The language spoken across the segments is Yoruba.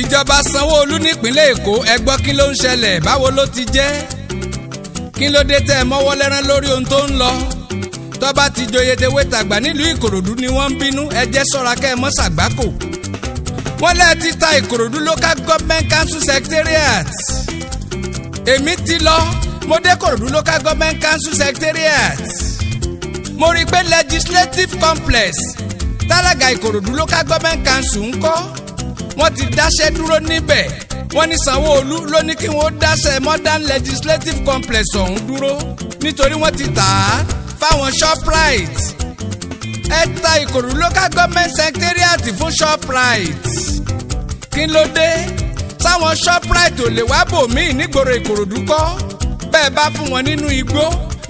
ìjọba Sanwó-Olú nípínlẹ̀ Èkó ẹ gbọ́ kí ló ń ṣẹlẹ̀ báwo ló ti jẹ́ kí ló dé tẹ́ ẹ mọ́wọ́ lẹ́rán lórí ohun tó ń lọ tó bá ti joyè tewé tàgbà nílùú Ìkòròdú ni wọ́n ń bínú ẹ jẹ́ ṣọ́ra kẹ́ ẹ mọ́ ṣàgbákò wọ́n lẹ́ẹ̀ ti ta Ìkòròdú local government council secretariat èmi ti lọ mo dé Ìkòròdú local government council secretariat mo rí i pé legislative complex tálága Ìkòròdú local government council ń kọ́ wọ́n ti dáṣẹ́ dúró níbẹ̀ wọ́n ní Sanwó-Olú ló ní kí wọ́n dáṣẹ́ modern legislative complex ọ̀hún dúró nítorí wọ́n ti tà á fáwọn Shoprite ẹ ta Ìkòròdú local government secretariat fún Shoprite kí ló dé sáwọn Shoprite ò lè wá bòmíì nígboro Ìkòròdú kọ́ bẹ́ẹ̀ bá fún wọn nínú igbó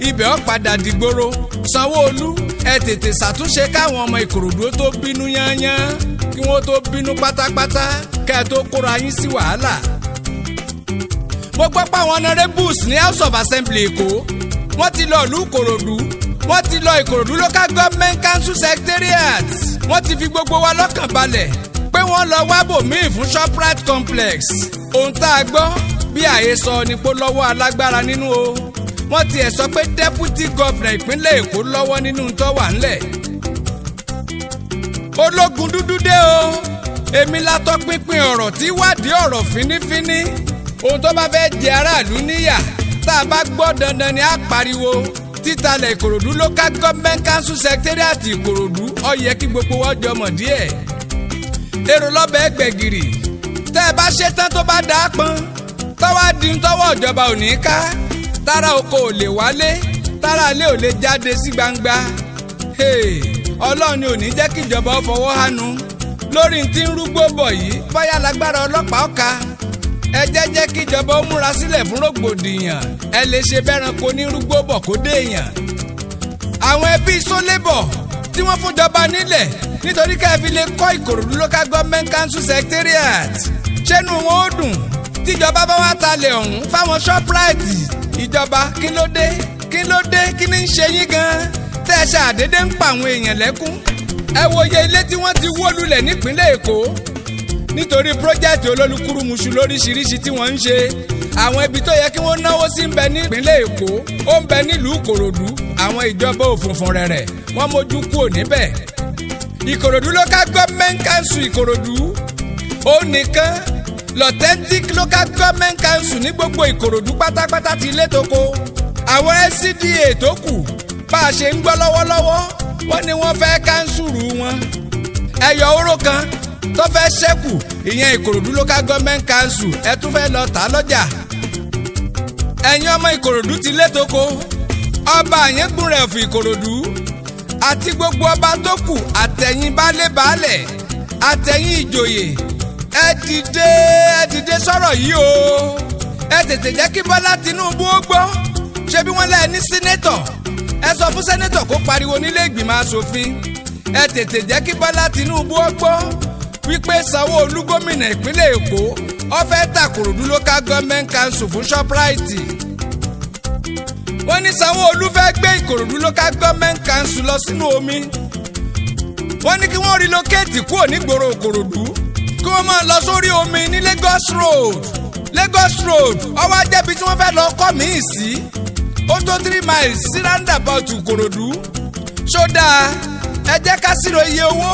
ibẹ̀ ó padà dìgboro Sanwó-Olú ẹ tètè ṣàtúnṣe káwọn ọmọ Ìkòròdú tó bínú yányán kí wọ́n tó bínú pátápátá kẹ́ ẹ tó kóra yín sí wàhálà. mo gbọ́ pé àwọn honourables ní House of Assembly Èkó wọ́n ti lọ ìlú Ìkòròdú wọ́n ti lọ Ìkòròdú local government council secretariat wọ́n ti fi gbogbo wa lọ́kàn balẹ̀ pé wọ́n lọ wábòmíì fún Shoprite complex ohun tá a gbọ́ bí àhesọ ni pé lọ́wọ́ alágbára nínú o wọ́n tiẹ̀ sọ pé deputy governor ìpínlẹ̀ Èkó lọ́wọ́ nínú tó wà ńlẹ̀. Ológundúdú dé o èmi la tọpinpin ọ̀rọ̀ tí wádìí ọ̀rọ̀ fínífíní ohun tó bá fẹ́ jẹ aráàlú níyà tá a bá gbọ́ dandan ni a pariwo títalẹ̀ Ìkòròdú local government council secretariat Ìkòròdú ó yẹ kí gbogbo wa jọmọ̀ díẹ̀ èrò lọ́bẹ̀ gbẹ̀gìrì tẹ́ ẹ bá ṣe tán tó bá dà á pọn tọ́wọ́ di tọ́wọ́ ìjọba ò ní ká tára oko ò lè wálé tára ilé ò lè jáde sí gbangba Ọlọ́run ò ní jẹ́ kí ìjọba ó fọwọ́ hánu lórí tí ń rúgbó bọ̀ yìí bóyá lágbára ọlọ́pàá ọ̀ka ẹ jẹ́ kí ìjọba ó múra sílẹ̀ fún rògbòdìyàn ẹ lè ṣe bẹ́ranko ní rúgbó bọ̀ kó déèyàn. àwọn ẹbí sólébọ̀ tí wọ́n fún ìjọba nílẹ̀ nítorí káfí lè kọ́ Ìkòròdú local government council secretariat ṣẹ́nu wọn ó dùn tíjọba bá wá talẹ̀ ọ̀hún fáwọn Shoprite ìjọba kí ló dé kí ní ń ṣe yín gan-an tẹ́ ẹ ṣàdédé ń pa àwọn èèyàn lẹ́kún ẹ wòye ilé tí wọ́n ti wó lulẹ̀ nípínlẹ̀ Èkó nítorí pírójẹ́tì olólùkúrúmuṣu lóríṣiríṣi tí wọ́n ń ṣe àwọn ibi tó yẹ kí wọ́n náwó sí ń bẹ nípínlẹ̀ Èkó ó ń bẹ nílùú Ìkòròdú àwọn ìjọba òfùnfùn rẹ̀rẹ̀ wọ́n mójú kúrò níbẹ̀ Ìkòròdú local government council Ìkòròdú ó nìkan l'authentic local government council ní gbogbo Ìkòròdú pátápátá ti ilé tó ko àwọn SCDA tó kù bá a ṣe ń gbọ́ lọ́wọ́lọ́wọ́ wọ́n ní wọ́n fẹ́ káńsùrù wọn ẹyọ oró kan tó fẹ́ ṣẹ́kù ìyẹn Ìkòròdú local government council ẹ tún fẹ́ lọ tà lọ́jà ẹ̀yin ọmọ Ìkòròdú ti létoko ọba àyẹ́gbùnrẹ̀ fún Ìkòròdú àti gbogbo ọba tó kù àtẹ̀yìn baálẹ̀ àtẹ̀yìn ìjòyè ẹ dìde sọ̀rọ̀ yìí o ẹ tètè jẹ́ kí Bọ́lá Tinubu ó gbọ́ ṣé bí wọ́n lẹ́ ní sínétọ̀ ẹ sọ fún sẹ́nẹ́tọ̀ kó pariwo nílé ìgbìmọ̀ asòfin ẹ tètè jẹ́ kí Bọ́lá Tinubu ó gbọ́ wípé Sanwó-Olú gómìnà ìpínlẹ̀ Èkó ó fẹ́ ta Ìkòròdú local government council fún Shoprite wọ́n ní Sanwó-Olú fẹ́ gbé Ìkòròdú local government council lọ sínú omi wọ́n ní kí wọ́n relocate kúrò nígboro Ìkòròdú kí wọ́n máa lọ sórí omi ní Lagos road ó wá jẹ́bi tí wọ́n fẹ́ lọ kọ́ míì sí ó tó 3 miles sí roundabout Ìkòròdú ṣódà ẹ jẹ́ ká ṣírò iye owó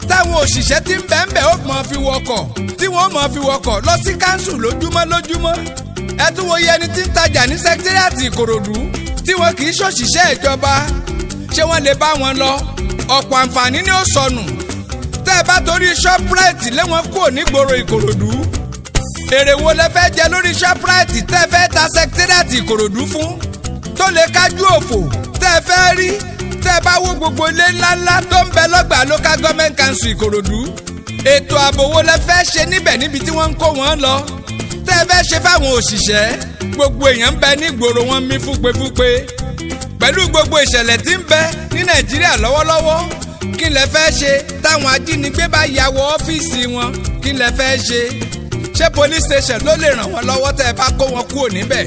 táwọn òṣìṣẹ́ tí ń bẹ́ẹ̀ ó mọ̀ fi wọkọ̀ tí wọ́n mọ̀ fi wọkọ̀ lọ sí káńsù lójúmọ́ ẹ tún wo iye ẹni tí ń tajà ní sẹkítírìàtì Ìkòròdú tí wọn kì í ṣòṣìṣẹ́ ìjọba ṣé wọ́n lè bá wọn lọ ọ̀pọ̀ àǹfààní ni ó sọnù tẹ́ ẹ bá torí Shoprite lé wọn kúrò nígboro Ìkòròdú èrè wo lẹ fẹ́ jẹ lórí Shoprite tẹ́ ẹ fẹ́ ta sẹkítírìàtì Ìkòròdú fún tó lè kájú òfò tẹ́ ẹ fẹ́ rí tẹ́ ẹ bá wo gbogbo ilé ńláńlá tó ń bẹ lọ́gbà local government council Ìkòròdú ètò ààbò wo lẹ fẹ́ ṣe níbẹ̀ níbi tí wọ́n ń kó wọn lọ tẹ́ ẹ fẹ́ ṣe fáwọn òṣìṣẹ́ gbogbo èèyàn ń bẹ nígboro wọn mí fúpefúpe pẹ̀lú gbogbo ìṣẹ̀lẹ̀ tí ń bẹ ní Nàìjíríà lọ́wọ́lọ́wọ́ kí lẹ fẹ́ ṣe táwọn ajínigbé bá ya wọ ọ́fíìsì wọn kí lẹ fẹ́ ṣe ṣé police station ló lè ràn wọ́n lọ́wọ́ tẹ́ ẹ bá kó wọn kúrò níbẹ̀.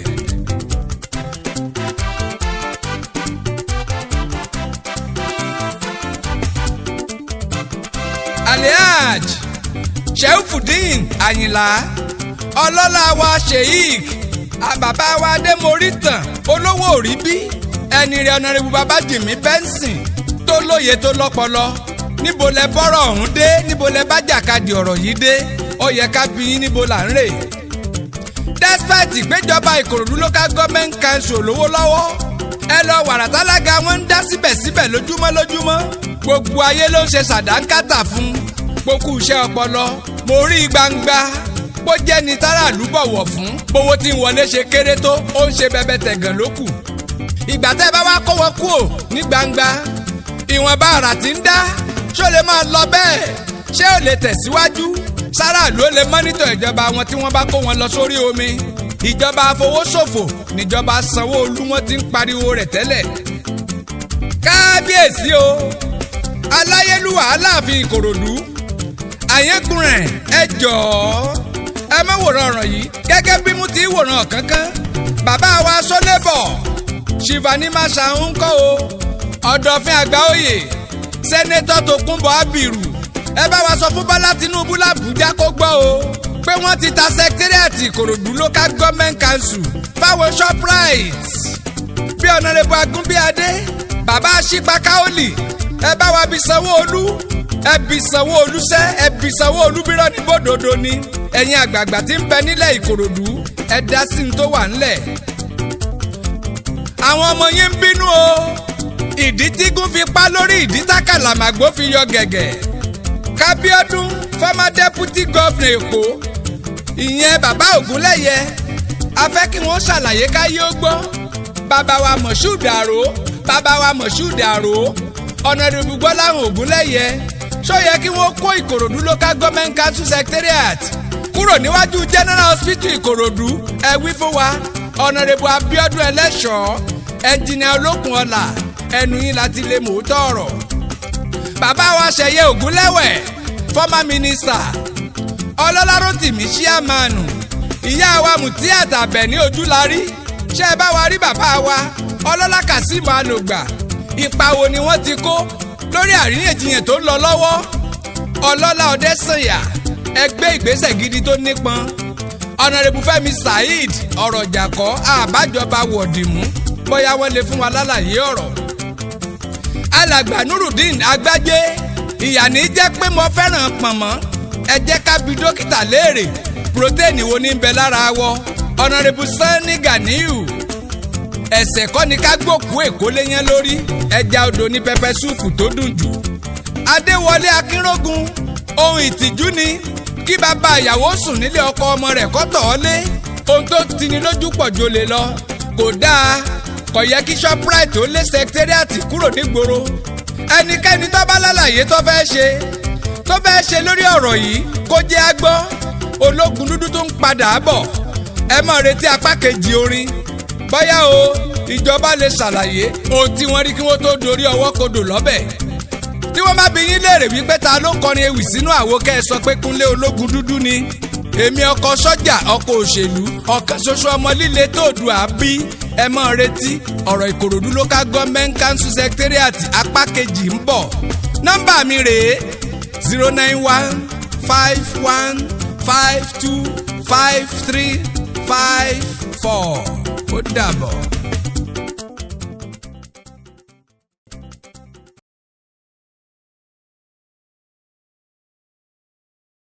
Alhaj Sheifudeen Àyìnlá ọlọ́lá wa Sheikh àbàbá wa Adémorítàn olówó òrí bí ẹni rẹ̀ ọ̀nàrẹ́bù Babájìmí Benson tó lóye tó lọ́pọlọ níbo lẹ bọ́rọ̀ ọ̀hún dé níbo lẹ bá jàkadì ọ̀rọ̀ yìí dé ó yẹ ká bi yín níbo là ń rè. despite ìgbéjọba Ìkòròdú local government council lówó lọ́wọ́ ẹ lọ wàrà tálága wọn ń dá síbẹ̀síbẹ̀ lójúmọ́ gbogbo ayé ló ń ṣe sàdánkátà fún gbogbo iṣẹ́ ọpọlọ mo rí gbangba bó jẹ́ ni táràlú bọ̀wọ̀ fún bówó tí ń wọlé ṣe kéré tó ó ń ṣe bẹbẹ tẹ̀gàn lókù. ìgbà tẹ́ ẹ bá wá kó wọn kúò ní gbangba ìwọ̀nba àrà tí ń dá ṣó lè máa lọ bẹ́ẹ̀ ṣé ò lè tẹ̀síwájú sáràlú ó lè mọ́nítọ̀ ìjọba wọn tí wọ́n bá kó wọn lọ sórí omi ìjọba afowóṣòfò níjọba Sanwó-Olú wọn ti ń pariwo rẹ̀ tẹ́lẹ̀. kábíyèsí o aláyélúwà aláàfin Ìkòròdú àyẹ̀kùnrin ẹ jọ̀ọ́ ẹ má wòran ọ̀ràn yìí gẹ́gẹ́ bí mo ti wòran kankan bàbá wa Sólébọ̀ Ṣìfànímà Ṣàún kọ́ o ọ̀dọ̀fin Àgbáòyè sẹ́nẹ́tọ̀ Tókunbọ̀ Ábìrù ẹ bá wa sọ fún Bọ́lá Tinubu l'Àbújá kó gbọ́ o pé wọ́n ti ta sẹkítẹ́rìàtì Ìkòròdú local government council fáwọn Shoprite bí ọ̀nàrẹ́bù Agúnbíadé bàbá Ṣípa Káólì ẹ bá wa bí Sanwó-Olú ẹ bí Sanwó-Olú sẹ́ ẹ bí Sanwó-Olú bírọ̀ ní bòdòdó ni ẹ̀yin àgbààgbà tí ń bẹ nílẹ̀ Ìkòròdú ẹ dá sí ní tó wà ńlẹ̀. àwọn ọmọ yín ń bínú o ìdí tígún fi pa lórí ìdí tákàlàmàgbò fi yọ gẹ̀gẹ̀. Kábíọ́dún former deputy governor Èkó ìyẹn bàbá Ògúnlẹ̀yẹ a fẹ́ kí wọ́n ṣàlàyé káyé ó gbọ́ bàbá wa Moshood Àrò bàbá wa Moshood Àrò ọ̀nàdìbò Gbọ́láhàn Ògúnlẹ̀yẹ ṣó yẹ kí wọ́n kó Ìkòròdú local government council secretariat kúrò níwájú general hospital Ìkòròdú ẹ wí fún wa ọ̀nàdìbò Abíọ́dún Ẹlẹ́ṣọ̀ọ́ ẹnjìnìà Olókùnọlá ẹnu yín láti lè mòótọ́ ọ̀rọ̀. bàbá wa Ṣẹ̀yẹ Ògúnlẹ́wẹ̀ former minister ọlọ́lá Rótìmí ṣíàmánù ìyá wa Mùtíát Àbẹ̀ní Ojúlárí ṣé ẹ bá wa rí bàbá wa ọlọ́lá Kazeem Alògbà ipa wo ni wọ́n ti kó lórí àríyànjiyàn tó ń lọ lọ́wọ́ ọlọ́lá Ọdẹ́sànyà ẹgbẹ́ ìgbésẹ̀ gidi tó nípọn ọ̀nàrẹ́bù Fẹ́mi Saheed ọ̀rọ̀ jàkọ́ àbájọba wọ̀dìmú bóyá wọ́n lè fún wa lálàyé ọ̀rọ̀. alàgbà Nurudeen Agbájé ìyàní jẹ́ pé mo fẹ́ràn pọ̀nmọ́ ẹ jẹ́ ká bi dókítà léèrè protéènì wo ní bẹ lára wọ ọ̀nàrẹ́bù Sanni Ganiyu ẹ̀sẹ̀ kọ́ ni ká gbòkú Èkó léyàn lórí ẹja odò ní pẹpẹ súùpù tó dùn jù. Adéwọlé Akínrógun ohun ìtìjú ni kí bàbá ìyàwó sùn nílé ọkọ ọmọ rẹ̀ kọ́tọ̀ ọ́ lé ohun tó tini lójú pọ̀ jolè lọ kò dáa kò yẹ kí Shoprite ó lé secretariat kúrò nígboro ẹnikẹ́ni tó bá lálàyé tó fẹ́ ṣe lórí ọ̀rọ̀ yìí kó jẹ́ á gbọ́ Ológundúdú tó ń padà bọ̀ ẹ má retí apá kejì orin bóyá o ìjọba lè ṣàlàyé ohun tí wọ́n rí kí wọ́n tó dorí ọwọ́ kodò lọ́bẹ̀ tí wọ́n bá bi yín léèrè wípé ta ló kọrin ewì sínú àwo kẹ́ ẹ sọ pé Kunle Ológundúdú ni èmi ọkọ sọ́jà ọkọ òṣèlú ọ̀kan ṣoṣo ọmọ líle tó dùn àbí ẹ má retí ọ̀rọ̀ Ìkòròdú local government council secretariat apá kejì ń bọ̀ nọ́mbà mi rèé 09151525354 ó dàbọ̀.